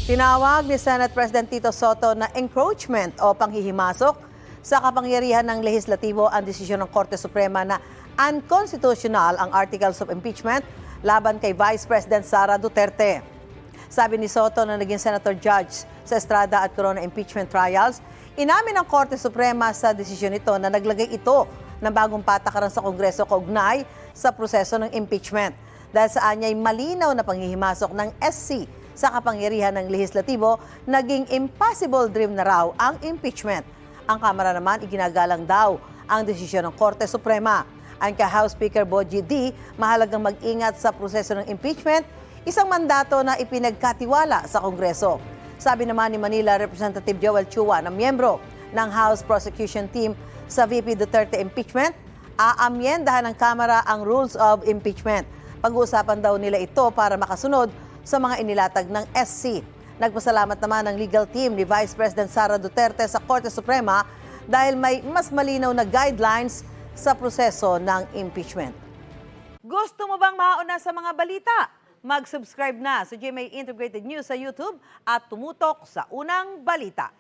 Tinawag ni Senate President Tito Soto na encroachment o panghihimasok sa kapangyarihan ng lehislatibo ang desisyon ng Korte Suprema na unconstitutional ang articles of impeachment laban kay Vice President Sara Duterte. Sabi ni Soto na naging Senator Judge sa Estrada at Corona impeachment trials, inamin ng Korte Suprema sa desisyon nito na naglagay ito ng bagong patakaran sa Kongreso kaugnay sa proseso ng impeachment dahil sa anya'y malinaw na panghihimasok ng SC sa kapangyarihan ng lehislatibo, naging impossible dream na raw ang impeachment. Ang Kamara naman iginagalang daw ang desisyon ng Korte Suprema. Ang ka-House Speaker Bogie D, mahalagang mag-ingat sa proseso ng impeachment, isang mandato na ipinagkatiwala sa Kongreso. Sabi naman ni Manila Representative Joel Chua na miyembro ng House Prosecution Team sa VP Duterte impeachment, aamyendahan ng Kamara ang Rules of Impeachment. Pag-uusapan daw nila ito para makasunod sa mga inilatag ng SC. Nagpasalamat naman ang legal team ni Vice President Sara Duterte sa Korte Suprema dahil may mas malinaw na guidelines sa proseso ng impeachment. Gusto mo bang mauna sa mga balita? Mag-subscribe na sa GMA Integrated News sa YouTube at tumutok sa unang balita.